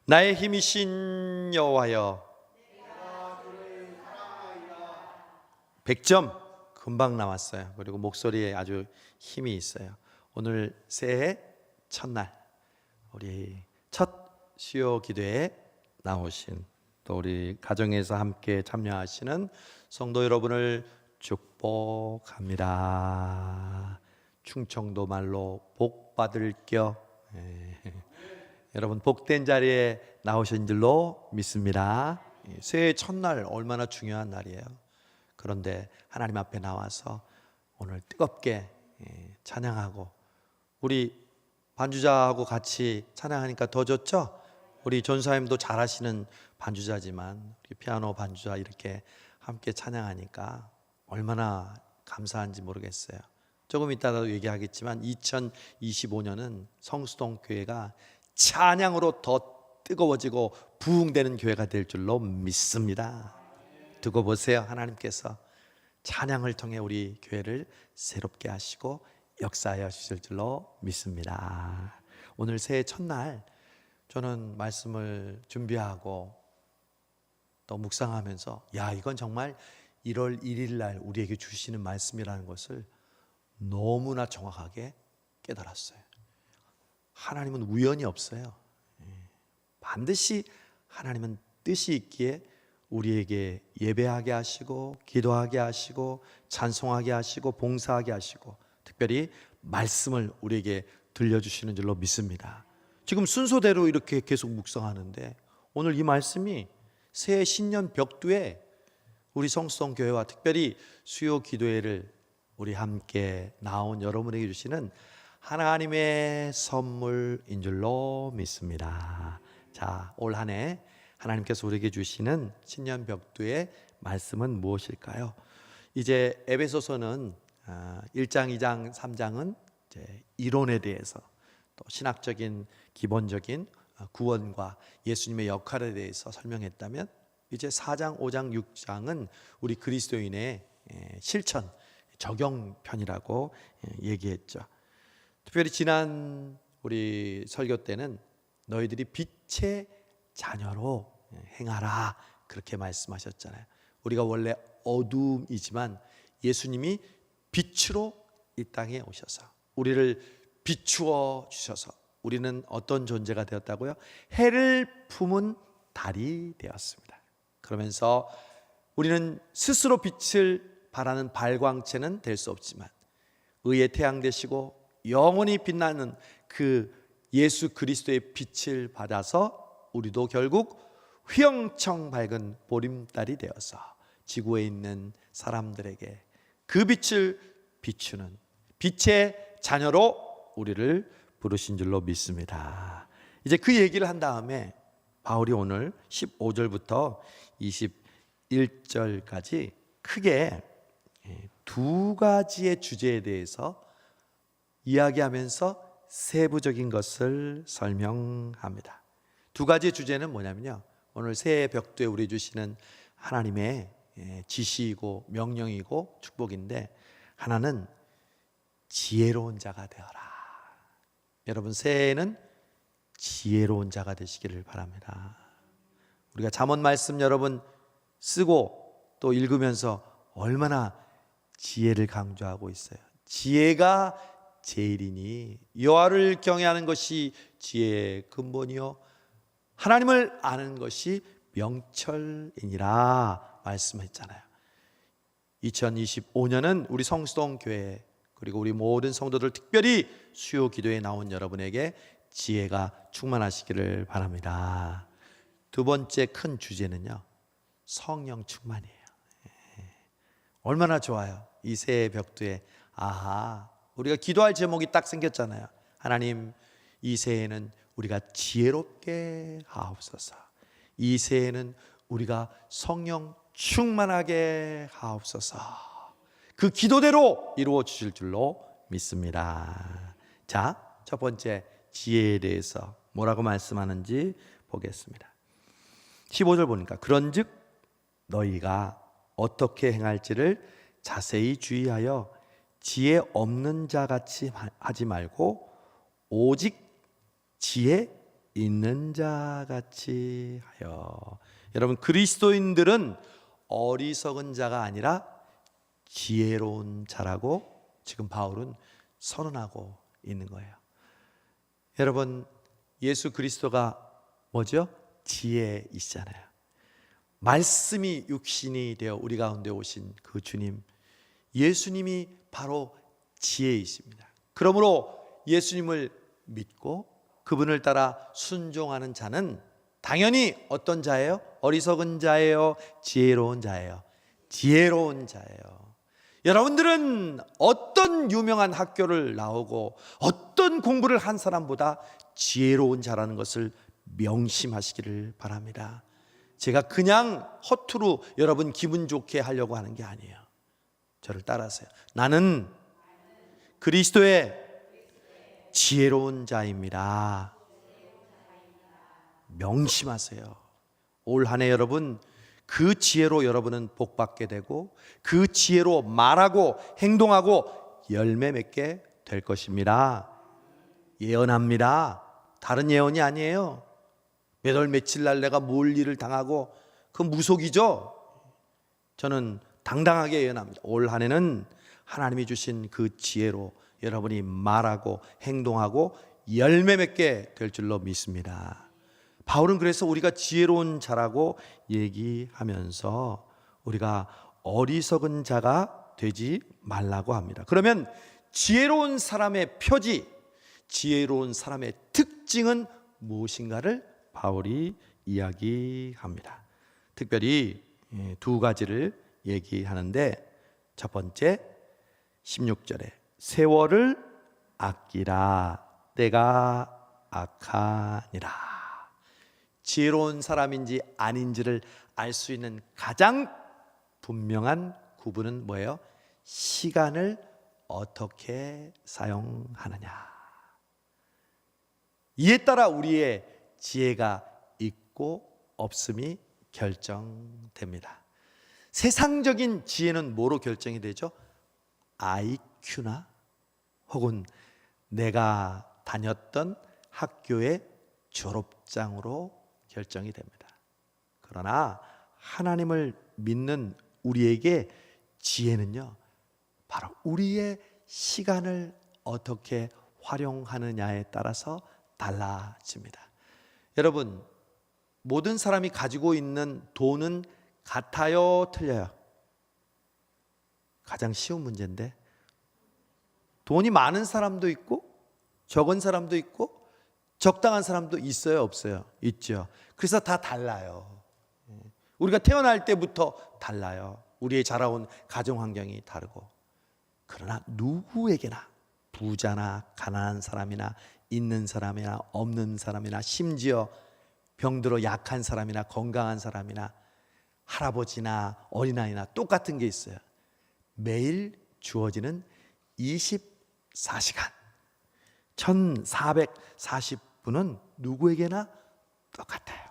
나의 힘이신 여호와여, 100점 금방 나왔어요. 그리고 목소리에 아주 힘이 있어요. 오늘 새해 첫날 우리 첫 수요 기도에 나오신 또 우리 가정에서 함께 참여하시는 성도 여러분을 축복합니다. 충청도 말로 복 받을 겨. 여러분 복된 자리에 나오신 줄로 믿습니다. 새해 첫날 얼마나 중요한 날이에요. 그런데 하나님 앞에 나와서 오늘 뜨겁게 찬양하고, 우리 반주자하고 같이 찬양하니까 더 좋죠? 우리 전사님도 잘하시는 반주자지만 우리 피아노 반주자 이렇게 함께 찬양하니까 얼마나 감사한지 모르겠어요. 조금 이따가도 얘기하겠지만 2025년은 성수동 교회가 찬양으로 더 뜨거워지고 부흥되는 교회가 될 줄로 믿습니다. 두고 보세요. 하나님께서 찬양을 통해 우리 교회를 새롭게 하시고 역사하여 주실 줄로 믿습니다. 오늘 새해 첫날 저는 말씀을 준비하고 또 묵상하면서 이건 정말 1월 1일 날 우리에게 주시는 말씀이라는 것을 너무나 정확하게 깨달았어요. 하나님은 우연이 없어요. 반드시 하나님은 뜻이 있기에 우리에게 예배하게 하시고 기도하게 하시고 찬송하게 하시고 봉사하게 하시고 특별히 말씀을 우리에게 들려주시는 줄로 믿습니다. 지금 순서대로 이렇게 계속 묵상하는데 오늘 이 말씀이 새해 신년 벽두에 우리 성수동 교회와 특별히 수요 기도회를 우리 함께 나온 여러분에게 주시는 하나님의 선물인 줄로 믿습니다. 자, 올 한 해 하나님께서 우리에게 주시는 신년 벽두의 말씀은 무엇일까요? 이제 에베소서는 1장, 2장, 3장은 이제 이론에 대해서 또 신학적인 기본적인 구원과 예수님의 역할에 대해서 설명했다면, 이제 4장, 5장, 6장은 우리 그리스도인의 실천, 적용편이라고 얘기했죠. 특별히 지난 우리 설교 때는 너희들이 빛의 자녀로 행하라 그렇게 말씀하셨잖아요. 우리가 원래 어둠이지만 예수님이 빛으로 이 땅에 오셔서 우리를 비추어 주셔서 우리는 어떤 존재가 되었다고요? 해를 품은 달이 되었습니다. 그러면서 우리는 스스로 빛을 발하는 발광체는 될 수 없지만 의의 태양 되시고 영원히 빛나는 그 예수 그리스도의 빛을 받아서 우리도 결국 휘영청 밝은 보림달이 되어서 지구에 있는 사람들에게 그 빛을 비추는 빛의 자녀로 우리를 부르신 줄로 믿습니다. 이제 그 얘기를 한 다음에 바울이 오늘 15절부터 21절까지 크게 두 가지의 주제에 대해서 이야기하면서 세부적인 것을 설명합니다. 두 가지의 주제는 뭐냐면요, 오늘 새해 벽두에 우리 주시는 하나님의 지시이고 명령이고 축복인데, 하나는 지혜로운 자가 되어라. 여러분, 새해에는 지혜로운 자가 되시기를 바랍니다. 우리가 잠언 말씀 여러분 쓰고 또 읽으면서 얼마나 지혜를 강조하고 있어요. 지혜가 제일이니 여호와를 경외하는 것이 지혜의 근본이요 하나님을 아는 것이 명철이니라 말씀했잖아요. 2025년은 우리 성수동 교회 그리고 우리 모든 성도들, 특별히 수요 기도에 나온 여러분에게 지혜가 충만하시기를 바랍니다. 두 번째 큰 주제는요, 성령 충만이에요. 얼마나 좋아요. 이 새해 벽두에 우리가 기도할 제목이 딱 생겼잖아요. 하나님, 이 새해는 우리가 지혜롭게 하옵소서. 이 새해는 우리가 성령 충만하게 하옵소서. 그 기도대로 이루어 주실 줄로 믿습니다. 자, 첫 번째 지혜에 대해서 뭐라고 말씀하는지 보겠습니다. 15절 보니까 그런즉 너희가 어떻게 행할지를 자세히 주의하여 지혜 없는 자 같이 하지 말고 오직 지혜 있는 자 같이 하여. 여러분, 그리스도인들은 어리석은 자가 아니라 지혜로운 자라고 지금 바울은 선언하고 있는 거예요. 여러분, 예수 그리스도가 뭐죠? 지혜이시잖아요. 말씀이 육신이 되어 우리 가운데 오신 그 주님, 예수님이 바로 지혜이십니다. 그러므로 예수님을 믿고 그분을 따라 순종하는 자는 당연히 어떤 자예요? 어리석은 자예요? 지혜로운 자예요? 지혜로운 자예요. 여러분들은 어떤 유명한 학교를 나오고 어떤 공부를 한 사람보다 지혜로운 자라는 것을 명심하시기를 바랍니다. 제가 그냥 허투루 여러분 기분 좋게 하려고 하는 게 아니에요. 저를 따라하세요. 나는 그리스도의 지혜로운 자입니다. 명심하세요. 올 한 해 여러분, 그 지혜로 여러분은 복받게 되고 그 지혜로 말하고 행동하고 열매 맺게 될 것입니다. 예언합니다. 다른 예언이 아니에요. 몇 월 며칠 날 내가 뭘 일을 당하고, 그건 무속이죠. 저는 당당하게 예언합니다. 올 한 해는 하나님이 주신 그 지혜로 여러분이 말하고 행동하고 열매 맺게 될 줄로 믿습니다. 바울은 그래서 우리가 지혜로운 자라고 얘기하면서 우리가 어리석은 자가 되지 말라고 합니다. 그러면 지혜로운 사람의 표지, 지혜로운 사람의 특징은 무엇인가를 바울이 이야기합니다. 특별히 두 가지를 얘기하는데, 첫 번째 16절에 세월을 아끼라, 때가 악하니라. 지혜로운 사람인지 아닌지를 알 수 있는 가장 분명한 구분은 뭐예요? 시간을 어떻게 사용하느냐. 이에 따라 우리의 지혜가 있고 없음이 결정됩니다. 세상적인 지혜는 뭐로 결정이 되죠? IQ나 혹은 내가 다녔던 학교의 졸업장으로 결정이 됩니다. 그러나 하나님을 믿는 우리에게 지혜는요, 바로 우리의 시간을 어떻게 활용하느냐에 따라서 달라집니다. 여러분, 모든 사람이 가지고 있는 돈은 같아요, 틀려요? 가장 쉬운 문제인데, 돈이 많은 사람도 있고 적은 사람도 있고 적당한 사람도 있어요, 없어요? 있죠. 그래서 다 달라요. 우리가 태어날 때부터 달라요. 우리의 자라온 가정 환경이 다르고. 그러나 누구에게나, 부자나 가난한 사람이나 있는 사람이나 없는 사람이나 심지어 병들어 약한 사람이나 건강한 사람이나 할아버지나 어린아이나 똑같은 게 있어요. 매일 주어지는 24시간 1440분은 누구에게나 똑같아요.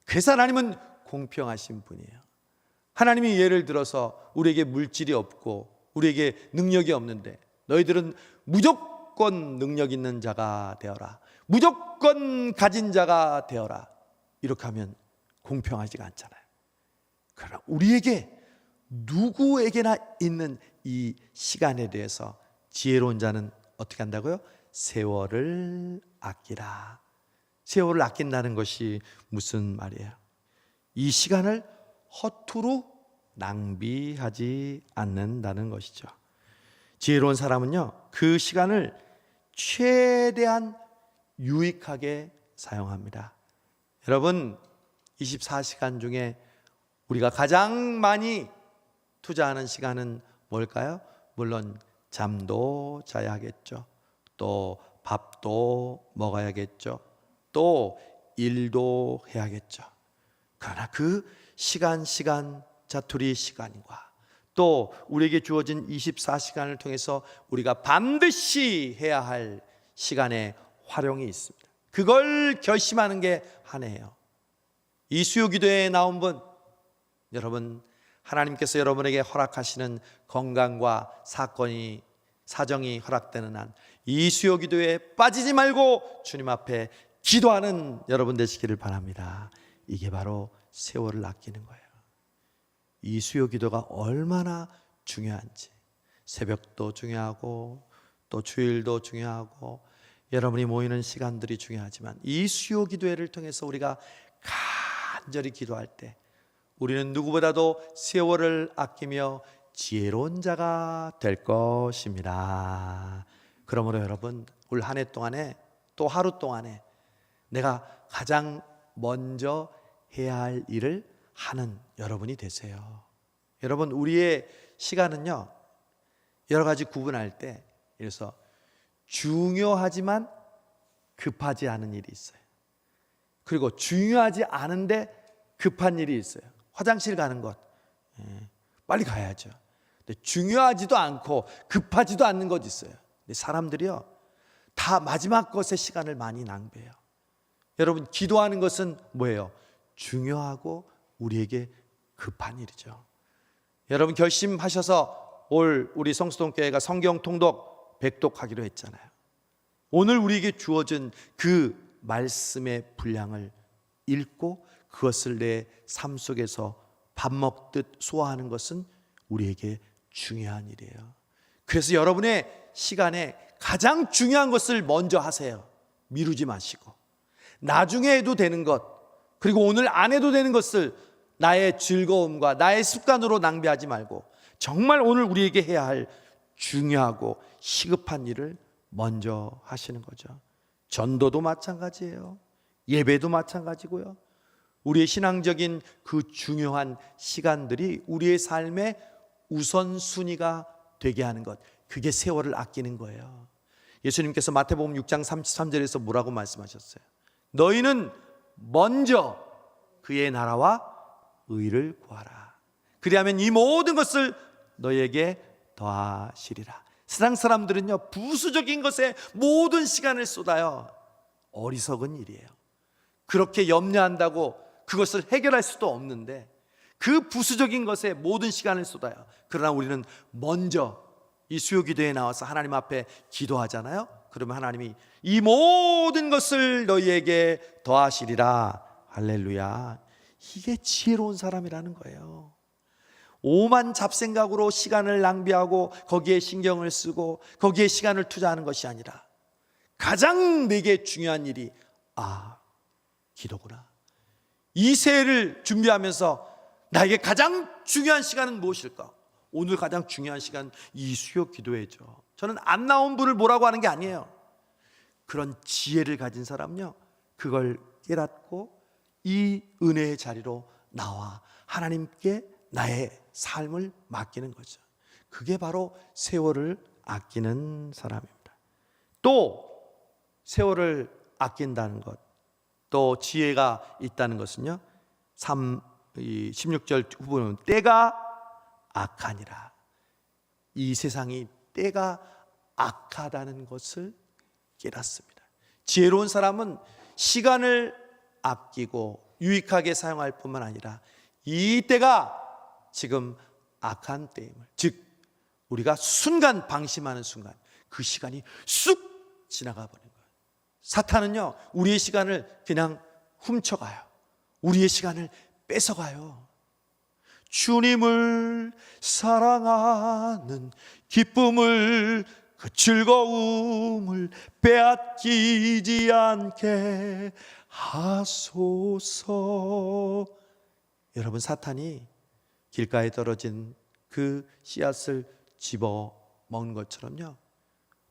그래서 하나님은 공평하신 분이에요. 하나님이 예를 들어서 우리에게 물질이 없고 우리에게 능력이 없는데 너희들은 무조건 능력 있는 자가 되어라, 무조건 가진 자가 되어라, 이렇게 하면 공평하지가 않잖아요. 그러나 우리에게 누구에게나 있는 이 시간에 대해서 지혜로운 자는 어떻게 한다고요? 세월을 아끼라. 세월을 아낀다는 것이 무슨 말이에요? 이 시간을 허투루 낭비하지 않는다는 것이죠. 지혜로운 사람은요, 그 시간을 최대한 유익하게 사용합니다. 여러분, 24시간 중에 우리가 가장 많이 투자하는 시간은 뭘까요? 물론 잠도 자야 하겠죠. 또 밥도 먹어야겠죠. 또 일도 해야겠죠. 그러나 그 시간 자투리 시간과 또 우리에게 주어진 24시간을 통해서 우리가 반드시 해야 할 시간의 활용이 있습니다. 그걸 결심하는 게 한 해예요. 이 수요기도에 나온 분, 여러분, 하나님께서 여러분에게 허락하시는 건강과 사정이 허락되는 한 이 수요기도에 빠지지 말고 주님 앞에 기도하는 여러분 되시기를 바랍니다. 이게 바로 세월을 아끼는 거예요. 이 수요 기도가 얼마나 중요한지, 새벽도 중요하고 또 주일도 중요하고 여러분이 모이는 시간들이 중요하지만 이 수요 기도회를 통해서 우리가 간절히 기도할 때 우리는 누구보다도 세월을 아끼며 지혜로운 자가 될 것입니다. 그러므로 여러분, 올 한 해 동안에 또 하루 동안에 내가 가장 먼저 해야 할 일을 하는 여러분이 되세요. 여러분, 우리의 시간은요, 여러 가지 구분할 때, 그래서 중요하지만 급하지 않은 일이 있어요. 그리고 중요하지 않은데 급한 일이 있어요. 화장실 가는 것, 빨리 가야죠. 근데 중요하지도 않고 급하지도 않는 것 있어요. 근데 사람들이요, 다 마지막 것에 시간을 많이 낭비해요. 여러분, 기도하는 것은 뭐예요? 중요하고 우리에게 급한 일이죠. 여러분, 결심하셔서 올 우리 성수동교회가 성경 통독 100독하기로 했잖아요. 오늘 우리에게 주어진 그 말씀의 분량을 읽고 그것을 내 삶 속에서 밥 먹듯 소화하는 것은 우리에게 중요한 일이에요. 그래서 여러분의 시간에 가장 중요한 것을 먼저 하세요. 미루지 마시고 나중에 해도 되는 것, 그리고 오늘 안 해도 되는 것을 나의 즐거움과 나의 습관으로 낭비하지 말고 정말 오늘 우리에게 해야 할 중요하고 시급한 일을 먼저 하시는 거죠. 전도도 마찬가지예요. 예배도 마찬가지고요. 우리의 신앙적인 그 중요한 시간들이 우리의 삶의 우선순위가 되게 하는 것, 그게 세월을 아끼는 거예요. 예수님께서 마태복음 6장 33절에서 뭐라고 말씀하셨어요? 너희는 먼저 그의 나라와 의를 구하라. 그리하면 이 모든 것을 너희에게 더하시리라. 세상 사람들은요, 부수적인 것에 모든 시간을 쏟아요. 어리석은 일이에요. 그렇게 염려한다고 그것을 해결할 수도 없는데 그 부수적인 것에 모든 시간을 쏟아요. 그러나 우리는 먼저 이 수요 기도에 나와서 하나님 앞에 기도하잖아요. 그러면 하나님이 이 모든 것을 너희에게 더하시리라. 할렐루야. 이게 지혜로운 사람이라는 거예요. 오만 잡생각으로 시간을 낭비하고 거기에 신경을 쓰고 거기에 시간을 투자하는 것이 아니라 가장 내게 중요한 일이 기도구나. 이 새해를 준비하면서 나에게 가장 중요한 시간은 무엇일까? 오늘 가장 중요한 시간, 이 수요 기도회죠. 저는 안 나온 분을 뭐라고 하는 게 아니에요. 그런 지혜를 가진 사람은요, 그걸 깨닫고 이 은혜의 자리로 나와 하나님께 나의 삶을 맡기는 거죠. 그게 바로 세월을 아끼는 사람입니다. 또 세월을 아낀다는 것, 또 지혜가 있다는 것은요, 16절 후보는 때가 악하니라. 이 세상이 때가 악하다는 것을 깨닫습니다. 지혜로운 사람은 시간을 아끼고 유익하게 사용할 뿐만 아니라 이 때가 지금 악한 때임을, 즉 우리가 순간 방심하는 순간 그 시간이 쑥 지나가 버린 거예요. 사탄은요, 우리의 시간을 그냥 훔쳐가요. 우리의 시간을 뺏어가요. 주님을 사랑하는 기쁨을, 그 즐거움을 빼앗기지 않게 하소서. 여러분, 사탄이 길가에 떨어진 그 씨앗을 집어 먹는 것처럼요,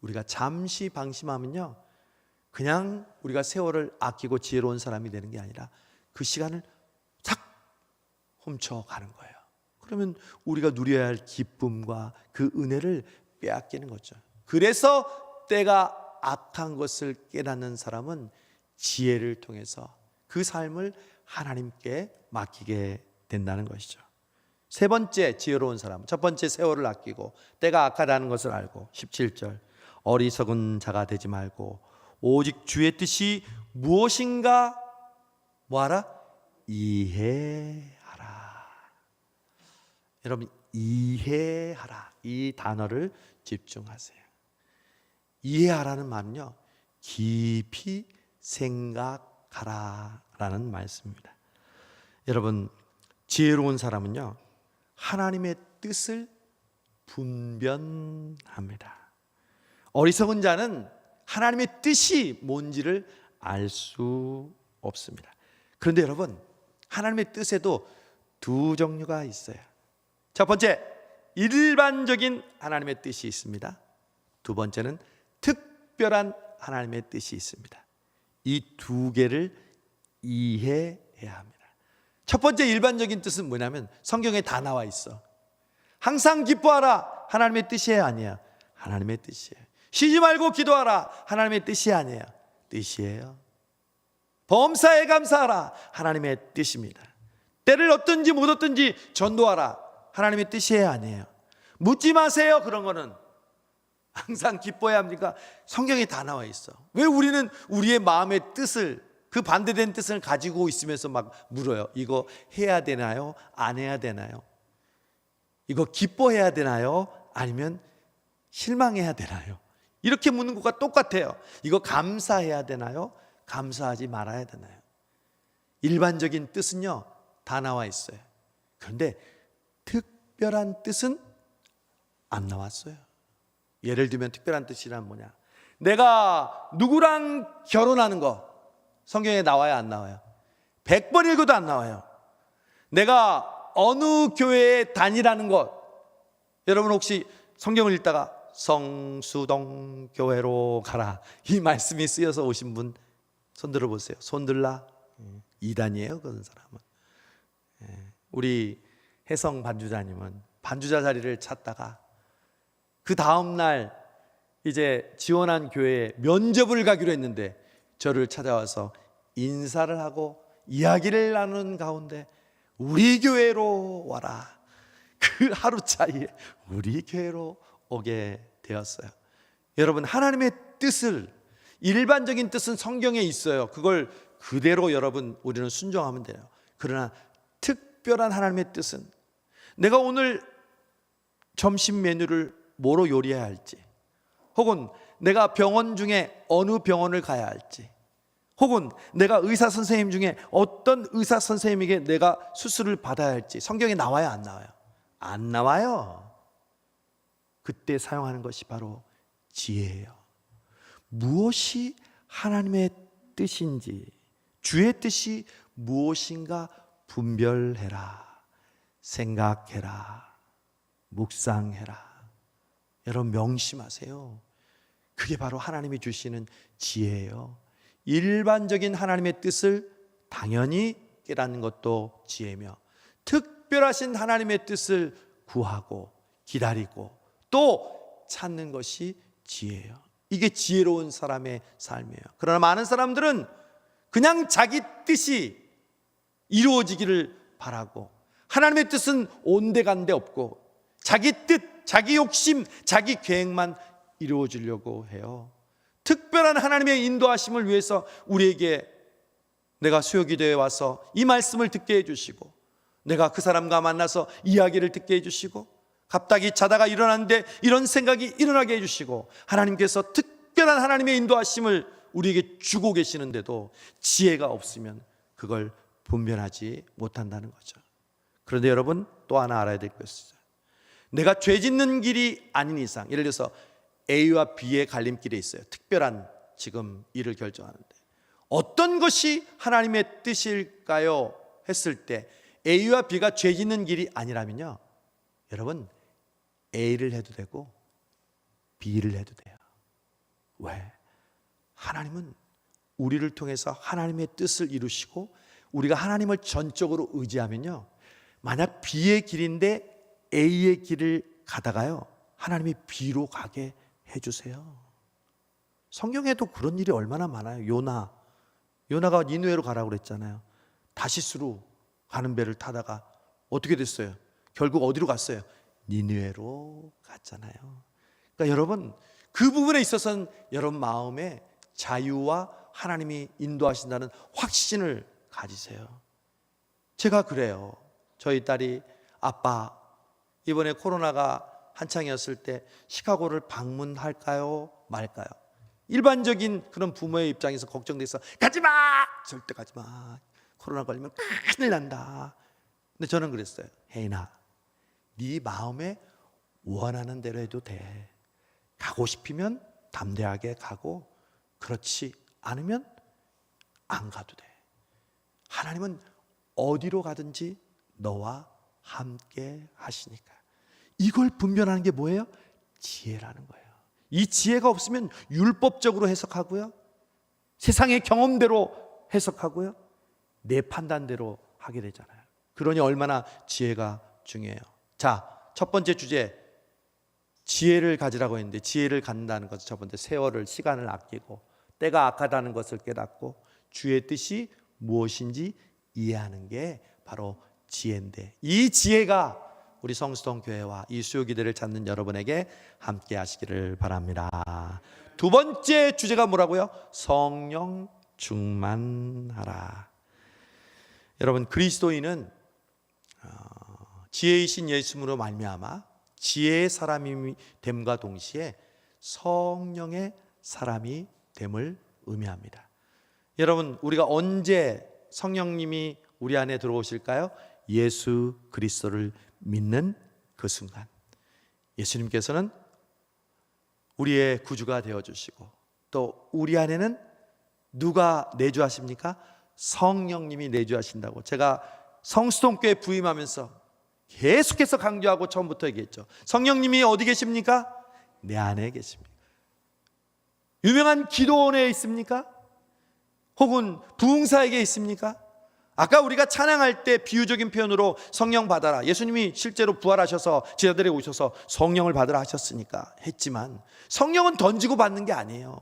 우리가 잠시 방심하면요, 그냥 우리가 세월을 아끼고 지혜로운 사람이 되는 게 아니라 그 시간을 탁 훔쳐가는 거예요. 그러면 우리가 누려야 할 기쁨과 그 은혜를 빼앗기는 거죠. 그래서 때가 악한 것을 깨닫는 사람은 지혜를 통해서 그 삶을 하나님께 맡기게 된다는 것이죠. 세 번째 지혜로운 사람, 첫 번째 세월을 아끼고 때가 악하다는 것을 알고, 17절 어리석은 자가 되지 말고 오직 주의 뜻이 무엇인가 뭐하라? 이해하라. 여러분, 이해하라, 이 단어를 집중하세요. 이해하라는 말은요, 깊이 생각하라라는 말씀입니다. 여러분, 지혜로운 사람은요, 하나님의 뜻을 분별합니다. 어리석은 자는 하나님의 뜻이 뭔지를 알 수 없습니다. 그런데 여러분, 하나님의 뜻에도 두 종류가 있어요. 첫 번째, 일반적인 하나님의 뜻이 있습니다. 두 번째는 특별한 하나님의 뜻이 있습니다. 이 두 개를 이해해야 합니다. 첫 번째 일반적인 뜻은 뭐냐면 성경에 다 나와 있어. 항상 기뻐하라, 하나님의 뜻이 아니야. 하나님의 뜻이에요. 쉬지 말고 기도하라, 하나님의 뜻이 아니에요. 뜻이에요. 범사에 감사하라, 하나님의 뜻입니다. 때를 얻든지 못 얻든지 전도하라, 하나님의 뜻이 아니에요. 묻지 마세요. 그런 거는 항상 기뻐해야 합니까? 성경에 다 나와 있어. 왜 우리는 우리의 마음의 뜻을, 그 반대된 뜻을 가지고 있으면서 막 물어요. 이거 해야 되나요? 안 해야 되나요? 이거 기뻐해야 되나요? 아니면 실망해야 되나요? 이렇게 묻는 것과 똑같아요. 이거 감사해야 되나요? 감사하지 말아야 되나요? 일반적인 뜻은요, 다 나와 있어요. 그런데 특별한 뜻은 안 나왔어요. 예를 들면 특별한 뜻이란 뭐냐? 내가 누구랑 결혼하는 거 성경에 나와요, 안 나와요? 100번 읽어도 안 나와요. 내가 어느 교회에 다니라는 것, 여러분 혹시 성경을 읽다가 성수동 교회로 가라, 이 말씀이 쓰여서 오신 분 손 들어보세요. 손 들라? 이단이에요, 그런 사람은. 우리 혜성 반주자님은 반주자 자리를 찾다가 그 다음날 이제 지원한 교회에 면접을 가기로 했는데 저를 찾아와서 인사를 하고 이야기를 나누는 가운데 우리 교회로 와라, 그 하루 차이에 우리 교회로 오게 되었어요. 여러분, 하나님의 뜻을, 일반적인 뜻은 성경에 있어요. 그걸 그대로 여러분 우리는 순종하면 돼요. 그러나 특별한 하나님의 뜻은, 내가 오늘 점심 메뉴를 뭐로 요리해야 할지, 혹은 내가 병원 중에 어느 병원을 가야 할지, 혹은 내가 의사 선생님 중에 어떤 의사 선생님에게 내가 수술을 받아야 할지 성경에 나와요, 안 나와요? 안 나와요. 그때 사용하는 것이 바로 지혜예요. 무엇이 하나님의 뜻인지, 주의 뜻이 무엇인가 분별해라, 생각해라, 묵상해라. 여러분 명심하세요. 그게 바로 하나님이 주시는 지혜예요. 일반적인 하나님의 뜻을 당연히 깨닫는 것도 지혜며, 특별하신 하나님의 뜻을 구하고 기다리고 또 찾는 것이 지혜예요. 이게 지혜로운 사람의 삶이에요. 그러나 많은 사람들은 그냥 자기 뜻이 이루어지기를 바라고, 하나님의 뜻은 온데간데 없고 자기 뜻, 자기 욕심, 자기 계획만 이루어지려고 해요. 특별한 하나님의 인도하심을 위해서 우리에게 내가 수요기도에 와서 이 말씀을 듣게 해주시고, 내가 그 사람과 만나서 이야기를 듣게 해주시고, 갑자기 자다가 일어났는데 이런 생각이 일어나게 해주시고, 하나님께서 특별한 하나님의 인도하심을 우리에게 주고 계시는데도 지혜가 없으면 그걸 분별하지 못한다는 거죠. 그런데 여러분, 또 하나 알아야 될 것이 있어요. 내가 죄 짓는 길이 아닌 이상, 예를 들어서 A와 B의 갈림길에 있어요. 특별한 지금 일을 결정하는데 어떤 것이 하나님의 뜻일까요? 했을 때 A와 B가 죄 짓는 길이 아니라면요, 여러분 A를 해도 되고 B를 해도 돼요. 왜? 하나님은 우리를 통해서 하나님의 뜻을 이루시고, 우리가 하나님을 전적으로 의지하면요, 만약 B의 길인데 A의 길을 가다가요, 하나님이 B로 가게 해주세요. 성경에도 그런 일이 얼마나 많아요. 요나가 니느웨로 가라고 그랬잖아요. 다시스로 가는 배를 타다가 어떻게 됐어요? 결국 어디로 갔어요? 니느웨로 갔잖아요. 그러니까 여러분, 그 부분에 있어서는 여러분 마음에 자유와 하나님이 인도하신다는 확신을 가지세요. 제가 그래요. 저희 딸이 아빠, 이번에 코로나가 한창이었을 때 시카고를 방문할까요? 말까요? 일반적인 그런 부모의 입장에서 걱정돼서 가지마! 절대 가지마. 코로나 걸리면 큰일 난다. 근데 저는 그랬어요. 혜인아, 네 마음에 원하는 대로 해도 돼. 가고 싶으면 담대하게 가고, 그렇지 않으면 안 가도 돼. 하나님은 어디로 가든지 너와 함께 하시니까. 이걸 분별하는 게 뭐예요? 지혜라는 거예요. 이 지혜가 없으면 율법적으로 해석하고요, 세상의 경험대로 해석하고요, 내 판단대로 하게 되잖아요. 그러니 얼마나 지혜가 중요해요. 자, 첫 번째 주제, 지혜를 가지라고 했는데, 지혜를 갖는다는 것은 첫 번째, 세월을, 시간을 아끼고 때가 악하다는 것을 깨닫고 주의 뜻이 무엇인지 이해하는 게 바로 지혜인데, 이 지혜가 우리 성수동 교회와 이 수요기도를 찾는 여러분에게 함께 하시기를 바랍니다. 두 번째 주제가 뭐라고요? 성령 충만하라. 여러분, 그리스도인은 지혜이신 예수님으로 말미암아 지혜의 사람이 됨과 동시에 성령의 사람이 됨을 의미합니다. 여러분, 우리가 언제 성령님이 우리 안에 들어오실까요? 예수 그리스도를 믿는 그 순간. 예수님께서는 우리의 구주가 되어주시고, 또 우리 안에는 누가 내주하십니까? 성령님이 내주하신다고 제가 성수동교회 부임하면서 계속해서 강조하고 처음부터 얘기했죠. 성령님이 어디 계십니까? 내 안에 계십니다. 유명한 기도원에 있습니까? 혹은 부흥사에게 있습니까? 아까 우리가 찬양할 때 비유적인 표현으로 성령 받아라, 예수님이 실제로 부활하셔서 제자들에게 오셔서 성령을 받으라 하셨으니까 했지만, 성령은 던지고 받는 게 아니에요.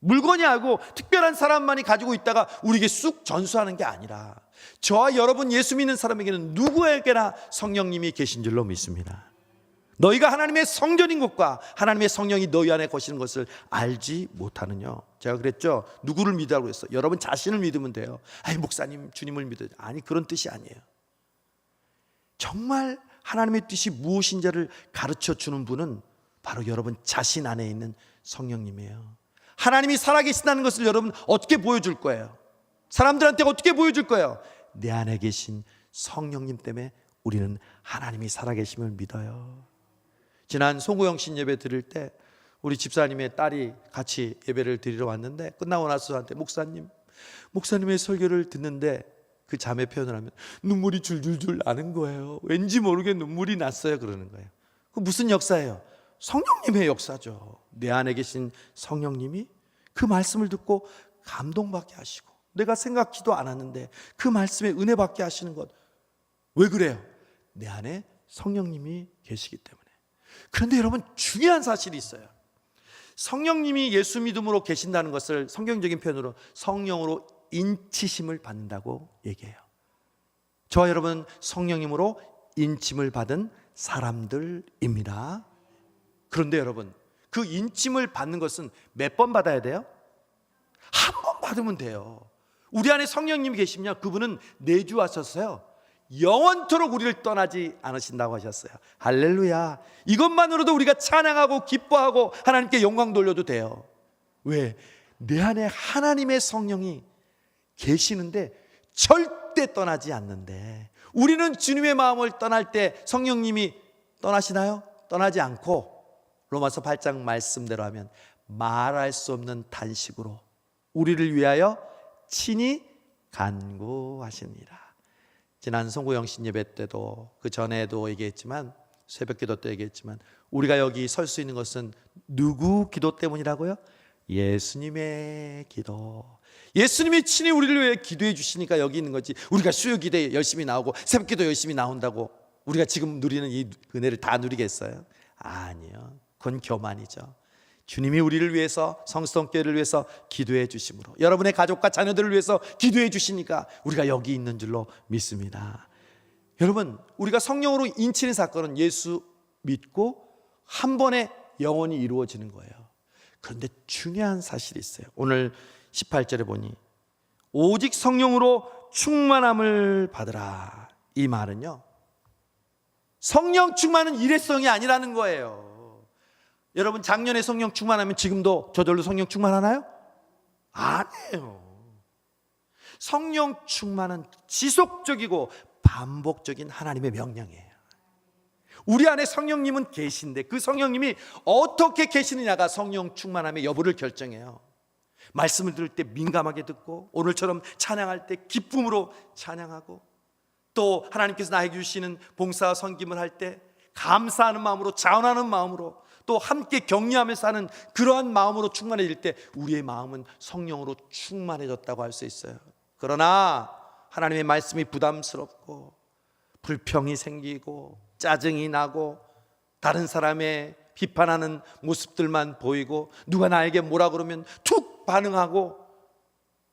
물건이 아니고 특별한 사람만이 가지고 있다가 우리에게 쑥 전수하는 게 아니라, 저와 여러분 예수 믿는 사람에게는 누구에게나 성령님이 계신 줄로 믿습니다. 너희가 하나님의 성전인 것과 하나님의 성령이 너희 안에 거시는 것을 알지 못하느냐. 제가 그랬죠. 누구를 믿으라고 했어? 여러분 자신을 믿으면 돼요. 아니, 목사님 주님을 믿어요. 아니, 그런 뜻이 아니에요. 정말 하나님의 뜻이 무엇인지를 가르쳐 주는 분은 바로 여러분 자신 안에 있는 성령님이에요. 하나님이 살아계신다는 것을 여러분 어떻게 보여줄 거예요? 사람들한테 어떻게 보여줄 거예요? 내 안에 계신 성령님 때문에 우리는 하나님이 살아계심을 믿어요. 지난 송구영신 예배 드릴 때 우리 집사님의 딸이 같이 예배를 드리러 왔는데, 끝나고 나서 저한테 목사님의 설교를 듣는데, 그 자매 표현을 하면 눈물이 줄줄줄 나는 거예요. 왠지 모르게 눈물이 났어요. 그러는 거예요. 그 무슨 역사예요? 성령님의 역사죠. 내 안에 계신 성령님이 그 말씀을 듣고 감동받게 하시고, 내가 생각지도 않았는데 그 말씀에 은혜 받게 하시는 것. 왜 그래요? 내 안에 성령님이 계시기 때문에. 그런데 여러분, 중요한 사실이 있어요. 성령님이 예수 믿음으로 계신다는 것을 성경적인 표현으로 성령으로 인치심을 받는다고 얘기해요. 저와 여러분 성령님으로 인침을 받은 사람들입니다. 그런데 여러분, 그 인침을 받는 것은 몇 번 받아야 돼요? 한 번 받으면 돼요. 우리 안에 성령님이 계시면 그분은 내주하셨어요. 영원토록 우리를 떠나지 않으신다고 하셨어요. 할렐루야. 이것만으로도 우리가 찬양하고 기뻐하고 하나님께 영광 돌려도 돼요. 왜? 내 안에 하나님의 성령이 계시는데 절대 떠나지 않는데, 우리는 주님의 마음을 떠날 때 성령님이 떠나시나요? 떠나지 않고 로마서 8장 말씀대로 하면 말할 수 없는 탄식으로 우리를 위하여 친히 간구하시니라. 지난 송구영신 예배 때도 그 전에도 얘기했지만, 새벽기도 때 얘기했지만, 우리가 여기 설 수 있는 것은 누구 기도 때문이라고요? 예수님의 기도. 예수님이 친히 우리를 위해 기도해 주시니까 여기 있는 거지, 우리가 수요기도에 열심히 나오고 새벽기도 열심히 나온다고 우리가 지금 누리는 이 은혜를 다 누리겠어요? 아니요. 그건 교만이죠. 주님이 우리를 위해서, 성수동교회를 위해서 기도해 주심으로, 여러분의 가족과 자녀들을 위해서 기도해 주시니까 우리가 여기 있는 줄로 믿습니다. 여러분, 우리가 성령으로 인치는 사건은 예수 믿고 한 번에 영원히 이루어지는 거예요. 그런데 중요한 사실이 있어요. 오늘 18절에 보니 오직 성령으로 충만함을 받으라. 이 말은요, 성령 충만은 일회성이 아니라는 거예요. 여러분 작년에 성령 충만하면 지금도 저절로 성령 충만하나요? 아니에요. 성령 충만은 지속적이고 반복적인 하나님의 명령이에요. 우리 안에 성령님은 계신데 그 성령님이 어떻게 계시느냐가 성령 충만함의 여부를 결정해요. 말씀을 들을 때 민감하게 듣고, 오늘처럼 찬양할 때 기쁨으로 찬양하고, 또 하나님께서 나에게 주시는 봉사와 섬김을 할 때 감사하는 마음으로, 자원하는 마음으로, 또 함께 격려하면서 하는 그러한 마음으로 충만해질 때 우리의 마음은 성령으로 충만해졌다고 할 수 있어요. 그러나 하나님의 말씀이 부담스럽고 불평이 생기고 짜증이 나고 다른 사람의 비판하는 모습들만 보이고 누가 나에게 뭐라 그러면 툭 반응하고,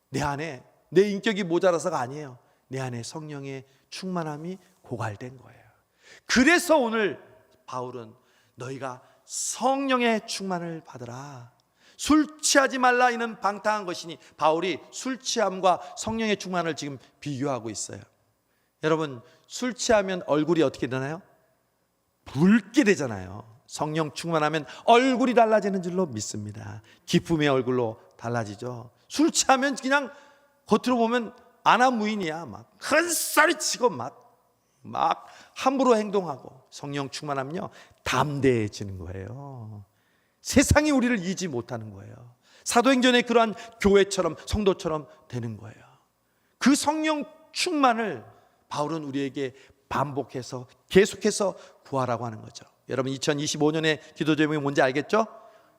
내 안에 내 인격이 모자라서가 아니에요. 내 안에 성령의 충만함이 고갈된 거예요. 그래서 오늘 바울은 너희가 성령의 충만을 받으라. 술 취하지 말라 이는 방탕한 것이니, 바울이 술 취함과 성령의 충만을 지금 비교하고 있어요. 여러분 술 취하면 얼굴이 어떻게 되나요? 붉게 되잖아요. 성령 충만하면 얼굴이 달라지는 줄로 믿습니다. 기쁨의 얼굴로 달라지죠. 술 취하면 그냥 겉으로 보면 아나무인이야. 막 큰소리 치고 막 함부로 행동하고, 성령 충만하면요 담대해지는 거예요. 세상이 우리를 이기지 못하는 거예요. 사도행전의 그러한 교회처럼, 성도처럼 되는 거예요. 그 성령 충만을 바울은 우리에게 반복해서 계속해서 구하라고 하는 거죠. 여러분 2025년의 기도 제목이 뭔지 알겠죠?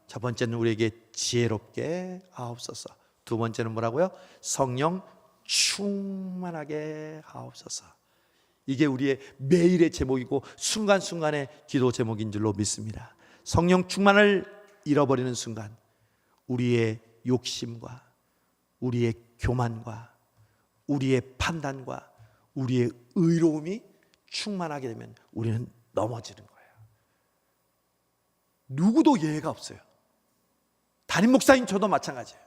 첫 번째는 우리에게 지혜롭게 하옵소서. 두 번째는 뭐라고요? 성령 충만하게 하옵소서. 이게 우리의 매일의 제목이고 순간순간의 기도 제목인 줄로 믿습니다. 성령 충만을 잃어버리는 순간 우리의 욕심과 우리의 교만과 우리의 판단과 우리의 의로움이 충만하게 되면 우리는 넘어지는 거예요. 누구도 예외가 없어요. 담임 목사인 저도 마찬가지예요.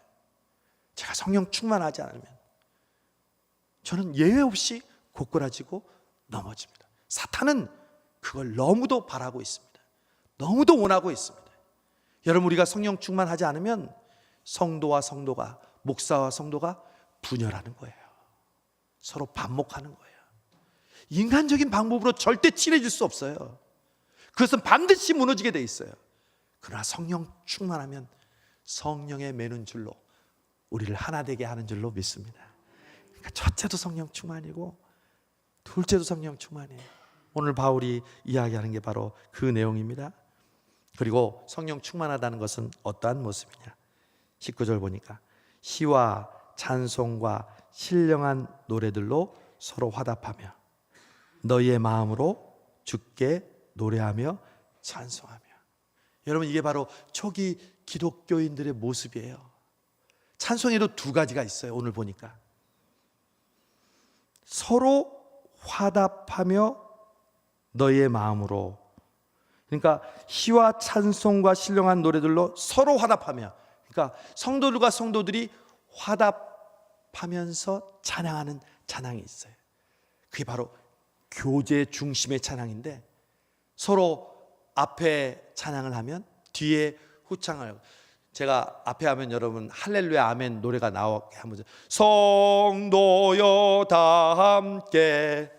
제가 성령 충만하지 않으면 저는 예외 없이 고꾸라지고 넘어집니다. 사탄은 그걸 너무도 바라고 있습니다. 너무도 원하고 있습니다. 여러분 우리가 성령 충만하지 않으면 성도와 성도가, 목사와 성도가 분열하는 거예요. 서로 반목하는 거예요. 인간적인 방법으로 절대 친해질 수 없어요. 그것은 반드시 무너지게 돼 있어요. 그러나 성령 충만하면 성령의 매는 줄로 우리를 하나 되게 하는 줄로 믿습니다. 그러니까 첫째도 성령 충만이고 둘째도 성령 충만이에요. 오늘 바울이 이야기하는 게 바로 그 내용입니다. 그리고 성령 충만하다는 것은 어떠한 모습이냐? 19절 보니까 시와 찬송과 신령한 노래들로 서로 화답하며 너희의 마음으로 주께 노래하며 찬송하며. 여러분 이게 바로 초기 기독교인들의 모습이에요. 찬송에도 두 가지가 있어요. 오늘 보니까 서로 화답하며 너희의 마음으로, 그러니까 시와 찬송과 신령한 노래들로 서로 화답하며, 그러니까 성도들과 성도들이 화답하면서 찬양하는 찬양이 있어요. 그게 바로 교제 중심의 찬양인데, 서로 앞에 찬양을 하면 뒤에 후창을, 제가 앞에 하면 여러분 할렐루야 아멘 노래가 나오게 하면 성도여 다 함께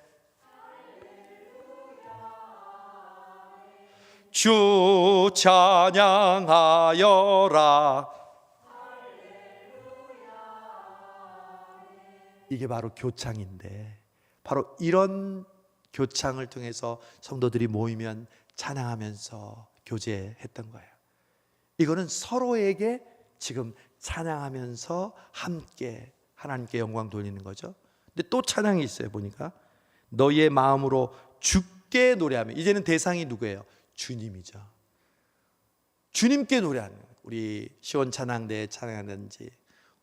주 찬양하여라. 이게 바로 교창인데, 바로 이런 교창을 통해서 성도들이 모이면 찬양하면서 교제했던 거예요. 이거는 서로에게 지금 찬양하면서 함께 하나님께 영광 돌리는 거죠. 근데 또 찬양이 있어요. 보니까 너희의 마음으로 주께 노래하며, 이제는 대상이 누구예요? 주님이죠. 주님께 노래하는 거예요. 우리 시원 찬양대에 찬양하든지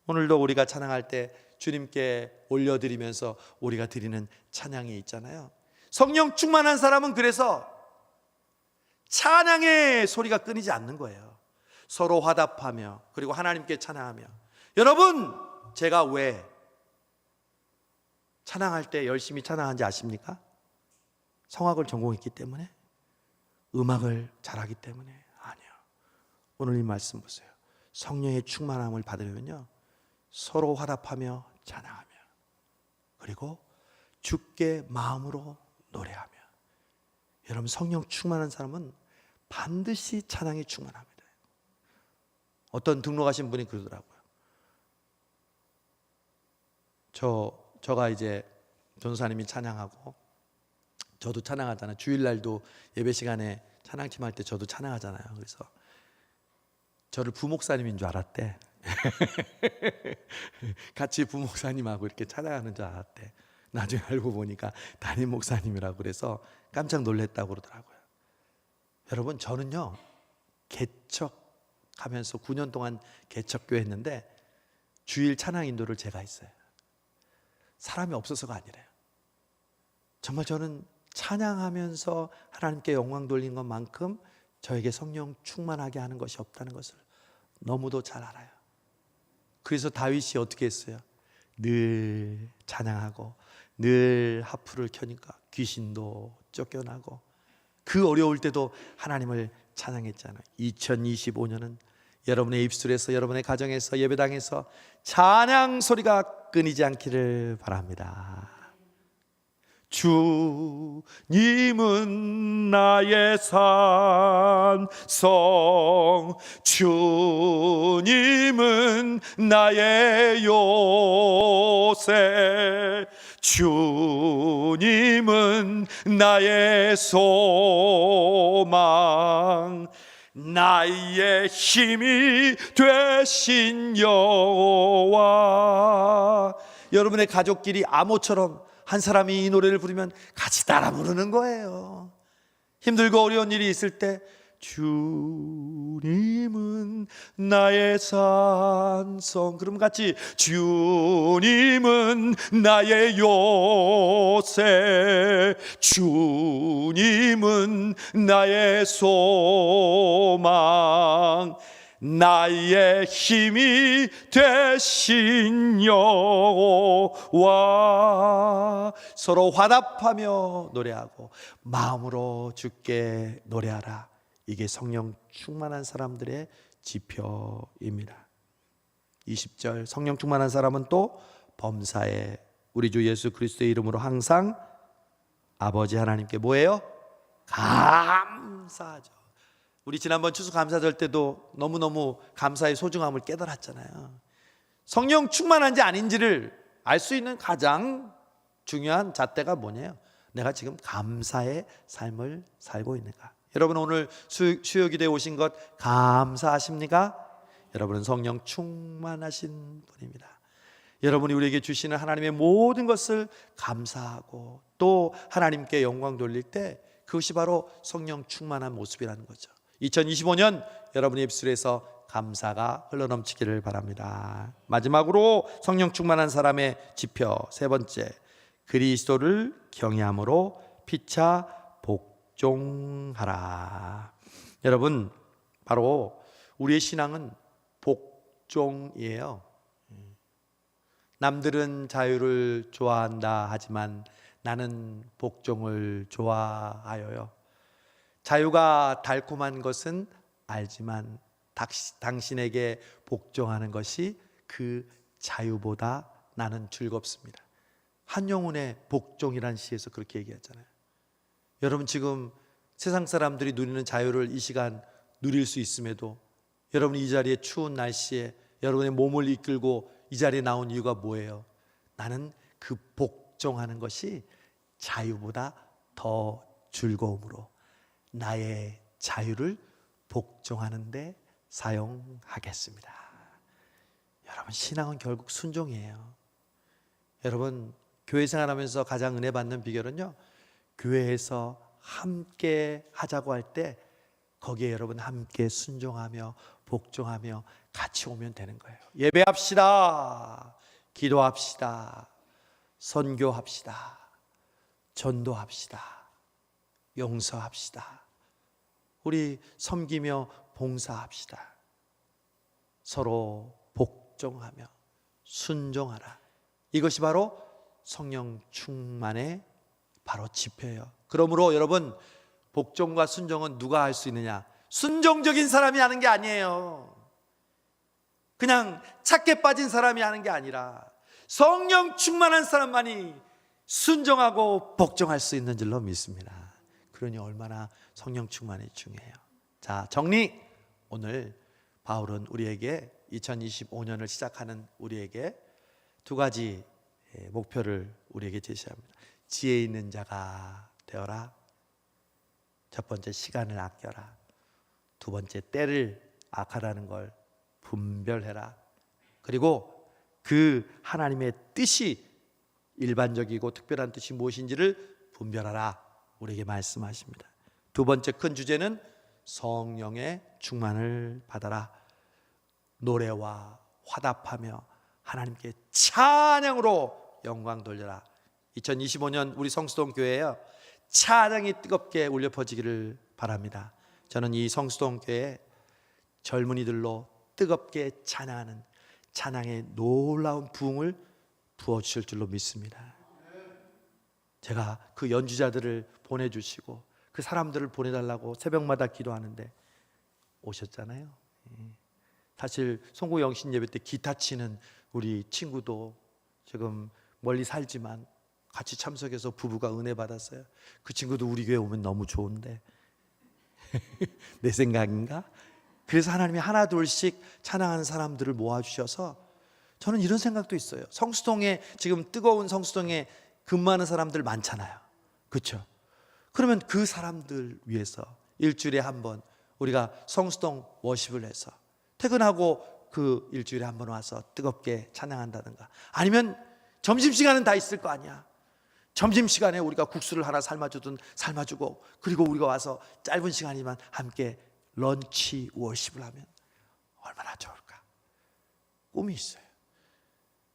오늘도 우리가 찬양할 때 주님께 올려드리면서 우리가 드리는 찬양이 있잖아요. 성령 충만한 사람은 그래서 찬양의 소리가 끊이지 않는 거예요. 서로 화답하며 그리고 하나님께 찬양하며. 여러분 제가 왜 찬양할 때 열심히 찬양하는지 아십니까? 성악을 전공했기 때문에? 음악을 잘하기 때문에? 아니요. 오늘 이 말씀 보세요. 성령의 충만함을 받으려면요, 서로 화답하며 찬양하며, 그리고 주께 마음으로 노래하며. 여러분, 성령 충만한 사람은 반드시 찬양이 충만합니다. 어떤 등록하신 분이 그러더라고요. 저가 이제 전도사님이 찬양하고 저도 찬양하잖아요. 주일날도 예배 시간에 찬양팀 할 때 저도 찬양하잖아요. 그래서 저를 부목사님인 줄 알았대. 같이 부목사님하고 이렇게 찬양하는 줄 알았대. 나중에 알고 보니까 담임 목사님이라고 그래서 깜짝 놀랐다고 그러더라고요. 여러분, 저는요, 개척하면서 9년 동안 개척교회 했는데 주일 찬양 인도를 제가 했어요. 사람이 없어서가 아니래요. 정말 저는 찬양하면서 하나님께 영광 돌린 것만큼 저에게 성령 충만하게 하는 것이 없다는 것을 너무도 잘 알아요. 그래서 다윗이 어떻게 했어요? 늘 찬양하고 늘 하프를 켜니까 귀신도 쫓겨나고, 그 어려울 때도 하나님을 찬양했잖아요. 2025년은 여러분의 입술에서, 여러분의 가정에서, 예배당에서 찬양 소리가 끊이지 않기를 바랍니다. 주님은 나의 산성, 주님은 나의 요새, 주님은 나의 소망, 나의 힘이 되신 여호와. 여러분의 가족끼리 암호처럼 한 사람이 이 노래를 부르면 같이 따라 부르는 거예요. 힘들고 어려운 일이 있을 때 주님은 나의 산성, 그럼 같이 주님은 나의 요새, 주님은 나의 소망, 나의 힘이 되신 여호와. 서로 화답하며 노래하고 마음으로 주께 노래하라. 이게 성령 충만한 사람들의 지표입니다. 20절, 성령 충만한 사람은 또 범사에 우리 주 예수 그리스도의 이름으로 항상 아버지 하나님께 뭐예요? 감사하죠. 우리 지난번 추수감사절 때도 너무너무 감사의 소중함을 깨달았잖아요. 성령 충만한지 아닌지를 알 수 있는 가장 중요한 잣대가 뭐냐요? 내가 지금 감사의 삶을 살고 있는가? 여러분, 오늘 수요기도에 오신 것 감사하십니까? 여러분은 성령 충만하신 분입니다. 여러분이 우리에게 주시는 하나님의 모든 것을 감사하고 또 하나님께 영광 돌릴 때 그것이 바로 성령 충만한 모습이라는 거죠. 2025년 여러분의 입술에서 감사가 흘러넘치기를 바랍니다. 마지막으로 성령 충만한 사람의 지표 세 번째, 그리스도를 경외함으로 피차 복종하라. 여러분, 바로 우리의 신앙은 복종이에요. 남들은 자유를 좋아한다 하지만 나는 복종을 좋아하여요. 자유가 달콤한 것은 알지만 당신에게 복종하는 것이 그 자유보다 나는 즐겁습니다. 한영훈의 복종이란 시에서 그렇게 얘기했잖아요. 여러분, 지금 세상 사람들이 누리는 자유를 이 시간 누릴 수 있음에도 여러분이 이 자리에 추운 날씨에 여러분의 몸을 이끌고 이 자리에 나온 이유가 뭐예요? 나는 그 복종하는 것이 자유보다 더 즐거움으로 나의 자유를 복종하는 데 사용하겠습니다. 여러분, 신앙은 결국 순종이에요. 여러분, 교회 생활하면서 가장 은혜 받는 비결은요, 교회에서 함께 하자고 할 때 거기에 여러분 함께 순종하며 복종하며 같이 오면 되는 거예요. 예배합시다, 기도합시다, 선교합시다, 전도합시다, 용서합시다, 우리 섬기며 봉사합시다. 서로 복종하며 순종하라. 이것이 바로 성령 충만의 바로 지표예요. 그러므로 여러분, 복종과 순종은 누가 할 수 있느냐? 순종적인 사람이 하는 게 아니에요. 그냥 착해 빠진 사람이 하는 게 아니라 성령 충만한 사람만이 순종하고 복종할 수 있는 줄로 믿습니다. 그러니 얼마나 성령 충만이 중요해요. 자, 정리. 오늘 바울은 우리에게 2025년을 시작하는 우리에게 두 가지 목표를 우리에게 제시합니다. 지혜 있는 자가 되어라. 첫 번째, 시간을 아껴라. 두 번째, 때를 악하다는 걸 분별해라. 그리고 그 하나님의 뜻이 일반적이고 특별한 뜻이 무엇인지를 분별하라. 우리에게 말씀하십니다. 두 번째 큰 주제는 성령의 충만을 받아라. 노래와 화답하며 하나님께 찬양으로 영광 돌려라. 2025년 우리 성수동 교회에요, 찬양이 뜨겁게 울려 퍼지기를 바랍니다. 저는 이 성수동 교회 젊은이들로 뜨겁게 찬양하는 찬양의 놀라운 부흥을 부어주실 줄로 믿습니다. 제가 그 연주자들을 보내주시고 그 사람들을 보내달라고 새벽마다 기도하는데 오셨잖아요. 사실 송구 영신 예배 때 기타 치는 우리 친구도 지금 멀리 살지만 같이 참석해서 부부가 은혜 받았어요. 그 친구도 우리 교회 오면 너무 좋은데 내 생각인가? 그래서 하나님이 하나 둘씩 찬양하는 사람들을 모아주셔서 저는 이런 생각도 있어요. 성수동에 지금 뜨거운 성수동에 근무하는 사람들 많잖아요. 그렇죠? 그러면 그 사람들 위해서 일주일에 한 번 우리가 성수동 워십을 해서 퇴근하고 그 일주일에 한 번 와서 뜨겁게 찬양한다든가, 아니면 점심시간은 다 있을 거 아니야. 점심시간에 우리가 국수를 하나 삶아주든 삶아주고, 그리고 우리가 와서 짧은 시간이지만 함께 런치 워십을 하면 얼마나 좋을까. 꿈이 있어요.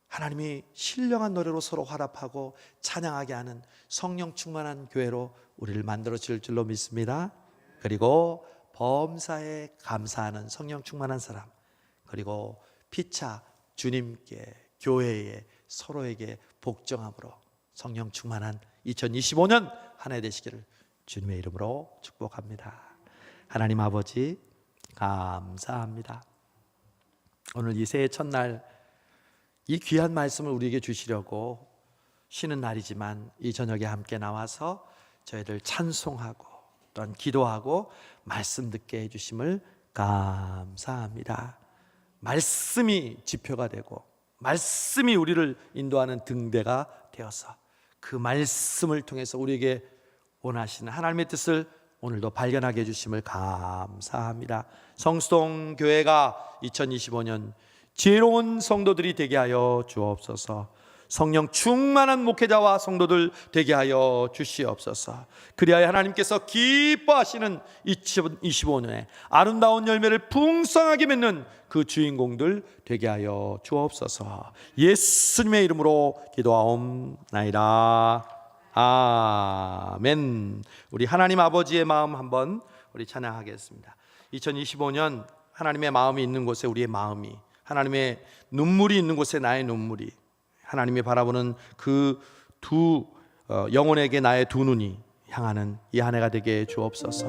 하나님이 신령한 노래로 서로 화답하고 찬양하게 하는 성령 충만한 교회로 우리를 만들어 줄 줄로 믿습니다. 그리고 범사에 감사하는 성령 충만한 사람, 그리고 피차 주님께, 교회에, 서로에게 복종함으로 성령 충만한 2025년 한 해 되시기를 주님의 이름으로 축복합니다. 하나님 아버지 감사합니다. 오늘 이 새해 첫날 이 귀한 말씀을 우리에게 주시려고 쉬는 날이지만 이 저녁에 함께 나와서 저희를 찬송하고 또한 기도하고 말씀 듣게 해주심을 감사합니다. 말씀이 지표가 되고 말씀이 우리를 인도하는 등대가 되어서 그 말씀을 통해서 우리에게 원하시는 하나님의 뜻을 오늘도 발견하게 해주심을 감사합니다. 성수동 교회가 2025년 지혜로운 성도들이 되게 하여 주옵소서. 성령 충만한 목회자와 성도들 되게 하여 주시옵소서. 그리하여 하나님께서 기뻐하시는 2025년에 아름다운 열매를 풍성하게 맺는 그 주인공들 되게 하여 주옵소서. 예수님의 이름으로 기도하옵나이다. 아멘. 우리 하나님 아버지의 마음 한번 우리 찬양하겠습니다. 2025년 하나님의 마음이 있는 곳에 우리의 마음이, 하나님의 눈물이 있는 곳에 나의 눈물이, 하나님이 바라보는 그 두 영혼에게 나의 두 눈이 향하는 이 한 해가 되게 주옵소서.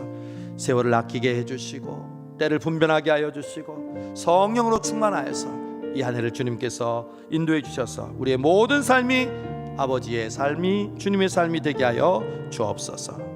세월을 아끼게 해주시고 때를 분별하게 하여 주시고 성령으로 충만하여서 이 한 해를 주님께서 인도해 주셔서 우리의 모든 삶이 아버지의 삶이, 주님의 삶이 되게 하여 주옵소서.